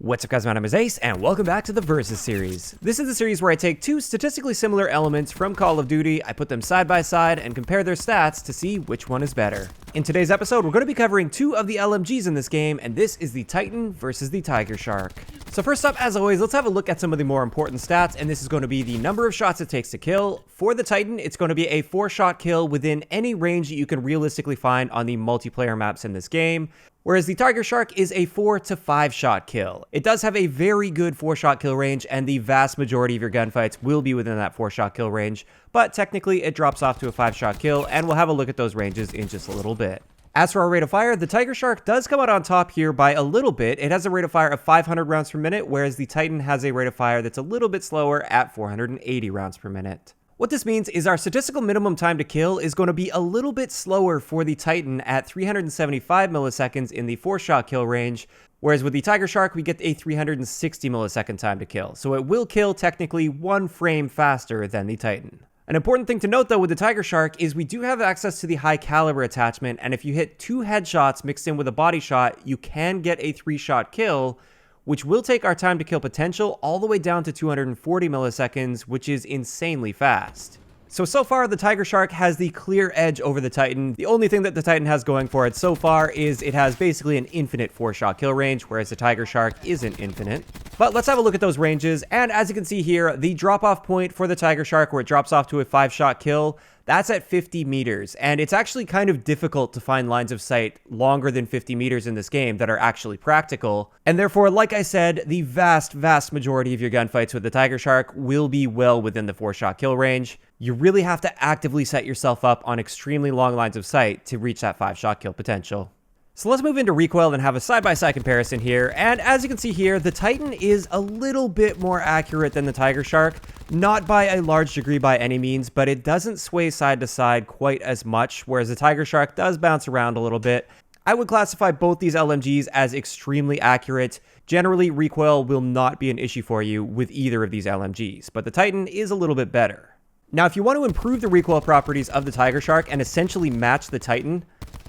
What's up guys, my name is Ace, and welcome back to the Versus series. This is the series where I take two statistically similar elements from Call of Duty, I put them side by side and compare their stats to see which one is better. In today's episode, we're going to be covering two of the LMGs in this game, and this is the Titan versus the Tigershark. So first up, as always, let's have a look at some of the more important stats, and this is going to be the number of shots it takes to kill. For the Titan, it's going to be a 4-shot kill within any range that you can realistically find on the multiplayer maps in this game. Whereas the Tigershark is a 4 to 5 shot kill. It does have a very good 4-shot kill range, and the vast majority of your gunfights will be within that 4-shot kill range, but technically it drops off to a 5-shot kill, and we'll have a look at those ranges in just a little bit. As for our rate of fire, the Tigershark does come out on top here by a little bit. It has a rate of fire of 500 rounds per minute, whereas the Titan has a rate of fire that's a little bit slower at 480 rounds per minute. What this means is our statistical minimum time to kill is going to be a little bit slower for the Titan at 375 milliseconds in the 4-shot kill range, whereas with the Tigershark we get a 360 millisecond time to kill, so it will kill technically 1 frame faster than the Titan. An important thing to note though with the Tigershark is we do have access to the high caliber attachment, and if you hit 2 headshots mixed in with a body shot, you can get a 3-shot kill, which will take our time to kill potential all the way down to 240 milliseconds, which is insanely fast. So far, the Tigershark has the clear edge over the Titan. The only thing that the Titan has going for it so far is it has basically an infinite 4-shot kill range, whereas the Tigershark isn't infinite. But let's have a look at those ranges, and as you can see here, the drop-off point for the Tigershark, where it drops off to a 5-shot kill, that's at 50 meters, and it's actually kind of difficult to find lines of sight longer than 50 meters in this game that are actually practical, and therefore, like I said, the vast majority of your gunfights with the Tigershark will be well within the 4-shot kill range. You really have to actively set yourself up on extremely long lines of sight to reach that 5-shot kill potential. So let's move into recoil and have a side-by-side comparison here, and as you can see here, the Titan is a little bit more accurate than the Tigershark, not by a large degree by any means, but it doesn't sway side to side quite as much, whereas the Tigershark does bounce around a little bit. I would classify both these LMGs as extremely accurate. Generally, recoil will not be an issue for you with either of these LMGs, but the Titan is a little bit better. Now, if you want to improve the recoil properties of the Tigershark and essentially match the Titan,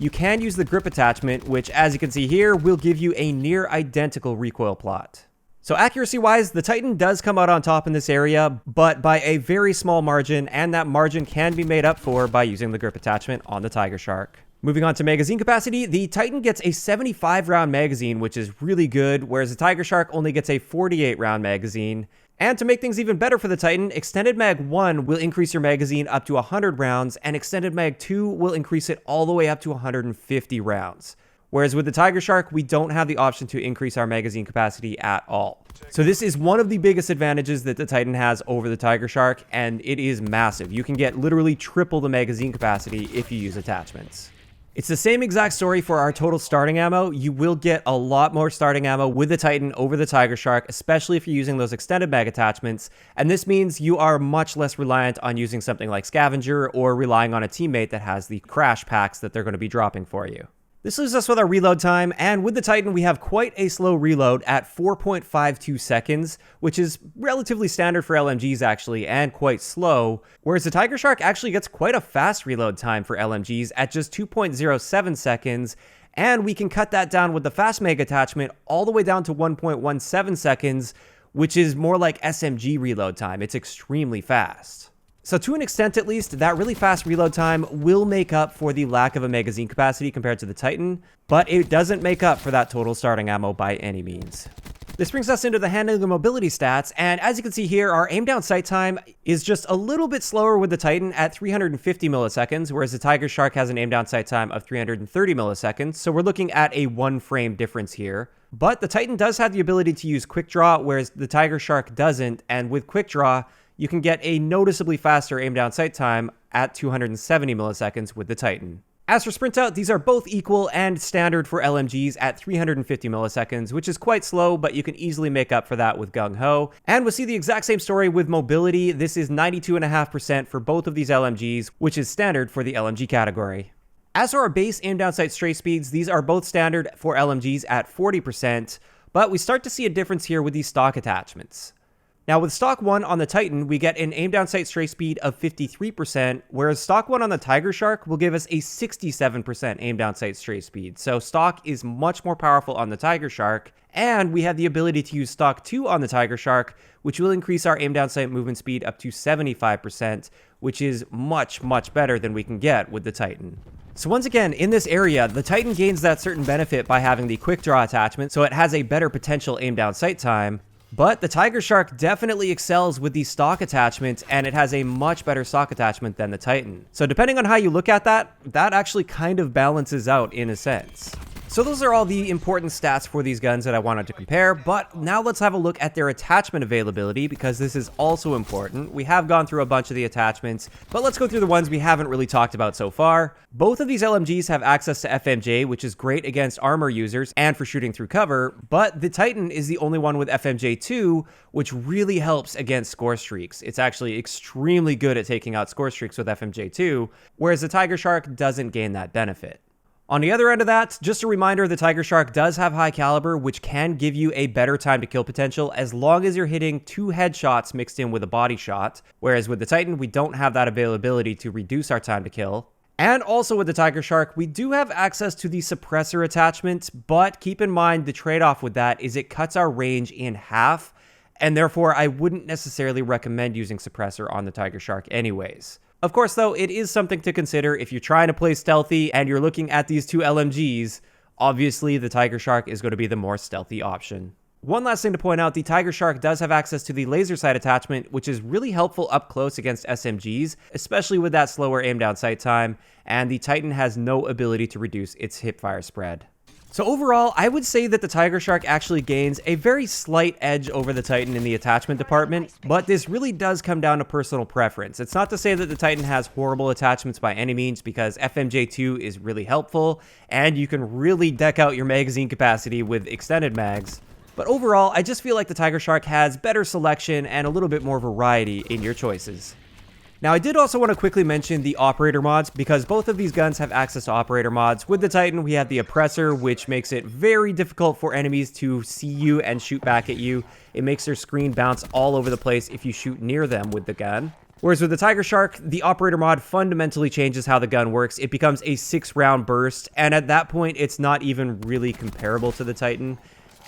you can use the grip attachment, which, as you can see here, will give you a near identical recoil plot. So accuracy-wise, the Titan does come out on top in this area, but by a very small margin, and that margin can be made up for by using the grip attachment on the Tigershark. Moving on to magazine capacity, the Titan gets a 75-round magazine, which is really good, whereas the Tigershark only gets a 48-round magazine. And to make things even better for the Titan, Extended Mag 1 will increase your magazine up to 100 rounds, and Extended Mag 2 will increase it all the way up to 150 rounds. Whereas with the Tigershark, we don't have the option to increase our magazine capacity at all. So this is one of the biggest advantages that the Titan has over the Tigershark, and it is massive. You can get literally triple the magazine capacity if you use attachments. It's the same exact story for our total starting ammo. You will get a lot more starting ammo with the Titan over the Tigershark, especially if you're using those extended mag attachments, and this means you are much less reliant on using something like Scavenger or relying on a teammate that has the crash packs that they're going to be dropping for you. This leaves us with our reload time, and with the Titan we have quite a slow reload at 4.52 seconds, which is relatively standard for LMGs actually, and quite slow, whereas the Tigershark actually gets quite a fast reload time for LMGs at just 2.07 seconds, and we can cut that down with the fast mag attachment all the way down to 1.17 seconds, which is more like SMG reload time. It's extremely fast. So to an extent at least, that really fast reload time will make up for the lack of a magazine capacity compared to the Titan, but it doesn't make up for that total starting ammo by any means. This brings us into the handling and mobility stats, and as you can see here, our aim down sight time is just a little bit slower with the Titan at 350 milliseconds, whereas the Tigershark has an aim down sight time of 330 milliseconds, so we're looking at a 1-frame difference here. But the Titan does have the ability to use quick draw, whereas the Tigershark doesn't, and with quick draw, you can get a noticeably faster aim down sight time at 270 milliseconds with the Titan. As for sprint out, these are both equal and standard for LMGs at 350 milliseconds, which is quite slow, but you can easily make up for that with Gung Ho. And we'll see the exact same story with mobility. This is 92.5% for both of these LMGs, which is standard for the LMG category. As for our base aim down sight stray speeds, these are both standard for LMGs at 40%, but we start to see a difference here with these stock attachments. Now with stock 1 on the Titan, we get an aim down sight stray speed of 53%, whereas stock 1 on the Tigershark will give us a 67% aim down sight stray speed. So stock is much more powerful on the Tigershark, and we have the ability to use stock 2 on the Tigershark, which will increase our aim down sight movement speed up to 75%, which is much, much better than we can get with the Titan. So once again, in this area, the Titan gains that certain benefit by having the quick draw attachment, so it has a better potential aim down sight time. But the Tigershark definitely excels with the stock attachment, and it has a much better stock attachment than the Titan. So depending on how you look at that, that actually kind of balances out in a sense. So those are all the important stats for these guns that I wanted to compare, but now let's have a look at their attachment availability, because this is also important. We have gone through a bunch of the attachments, but let's go through the ones we haven't really talked about so far. Both of these LMGs have access to FMJ, which is great against armor users and for shooting through cover, but the Titan is the only one with FMJ2, which really helps against score streaks. It's actually extremely good at taking out score streaks with FMJ2, whereas the Tigershark doesn't gain that benefit. On the other end of that, just a reminder, the Tigershark does have high caliber, which can give you a better time to kill potential as long as you're hitting 2 headshots mixed in with a body shot, whereas with the Titan, we don't have that availability to reduce our time to kill. And also with the Tigershark, we do have access to the suppressor attachment, but keep in mind the trade-off with that is it cuts our range in half, and therefore I wouldn't necessarily recommend using suppressor on the Tigershark anyways. Of course, though, it is something to consider if you're trying to play stealthy and you're looking at these two LMGs. Obviously, the Tigershark is going to be the more stealthy option. One last thing to point out, the Tigershark does have access to the laser sight attachment, which is really helpful up close against SMGs, especially with that slower aim down sight time, and the Titan has no ability to reduce its hipfire spread. So overall, I would say that the Tigershark actually gains a very slight edge over the Titan in the attachment department, but this really does come down to personal preference. It's not to say that the Titan has horrible attachments by any means, because FMJ2 is really helpful, and you can really deck out your magazine capacity with extended mags. But overall, I just feel like the Tigershark has better selection and a little bit more variety in your choices. Now, I did also want to quickly mention the operator mods, because both of these guns have access to operator mods. With the Titan, we have the oppressor, which makes it very difficult for enemies to see you and shoot back at you. It makes their screen bounce all over the place if you shoot near them with the gun. Whereas with the Tigershark, the operator mod fundamentally changes how the gun works. It becomes a 6-round burst, and at that point, it's not even really comparable to the Titan.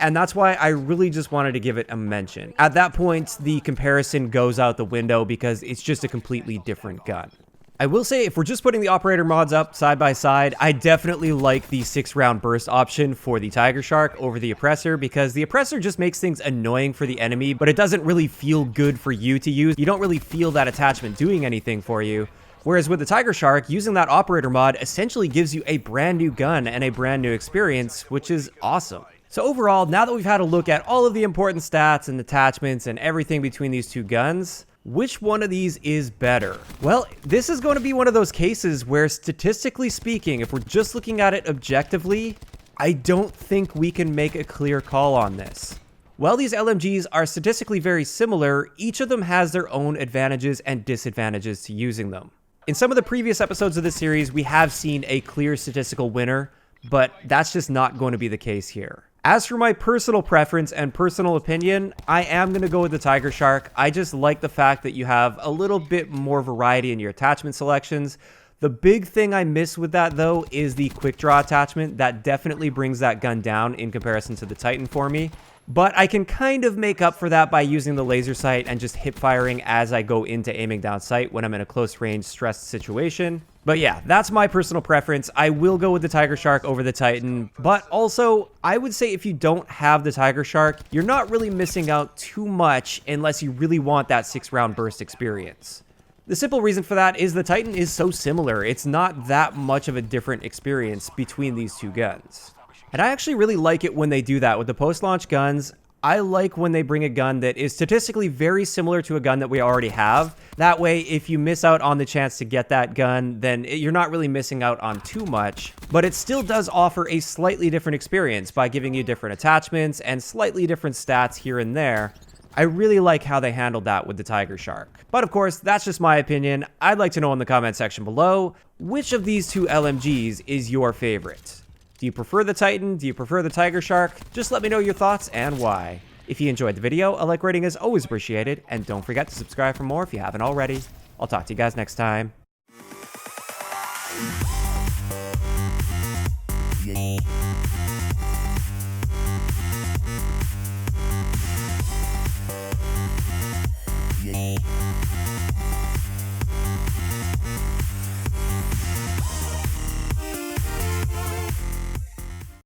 And that's why I really just wanted to give it a mention. At that point, the comparison goes out the window because it's just a completely different gun. I will say, if we're just putting the operator mods up side by side, I definitely like the 6-round burst option for the Tigershark over the oppressor, because the oppressor just makes things annoying for the enemy, but it doesn't really feel good for you to use. You don't really feel that attachment doing anything for you. Whereas with the Tigershark, using that operator mod essentially gives you a brand new gun and a brand new experience, which is awesome. So overall, now that we've had a look at all of the important stats and attachments and everything between these two guns, which one of these is better? Well, this is going to be one of those cases where, statistically speaking, if we're just looking at it objectively, I don't think we can make a clear call on this. While these LMGs are statistically very similar, each of them has their own advantages and disadvantages to using them. In some of the previous episodes of this series, we have seen a clear statistical winner, but that's just not going to be the case here. As for my personal preference and personal opinion, I am going to go with the Tigershark. I just like the fact that you have a little bit more variety in your attachment selections. The big thing I miss with that, though, is the quick draw attachment. That definitely brings that gun down in comparison to the Titan for me. But I can kind of make up for that by using the laser sight and just hip firing as I go into aiming down sight when I'm in a close range stressed situation. But yeah, that's my personal preference. I will go with the Tigershark over the Titan, but also I would say if you don't have the Tigershark, you're not really missing out too much unless you really want that 6-round burst experience. The simple reason for that is the Titan is so similar. It's not that much of a different experience between these two guns. And I actually really like it when they do that with the post-launch guns. I like when they bring a gun that is statistically very similar to a gun that we already have. That way, if you miss out on the chance to get that gun, then you're not really missing out on too much. But it still does offer a slightly different experience by giving you different attachments and slightly different stats here and there. I really like how they handled that with the Tigershark. But of course, that's just my opinion. I'd like to know in the comment section below, which of these two LMGs is your favorite? Do you prefer the Titan? Do you prefer the Tigershark? Just let me know your thoughts and why. If you enjoyed the video, a like rating is always appreciated, and don't forget to subscribe for more if you haven't already. I'll talk to you guys next time. Yeah.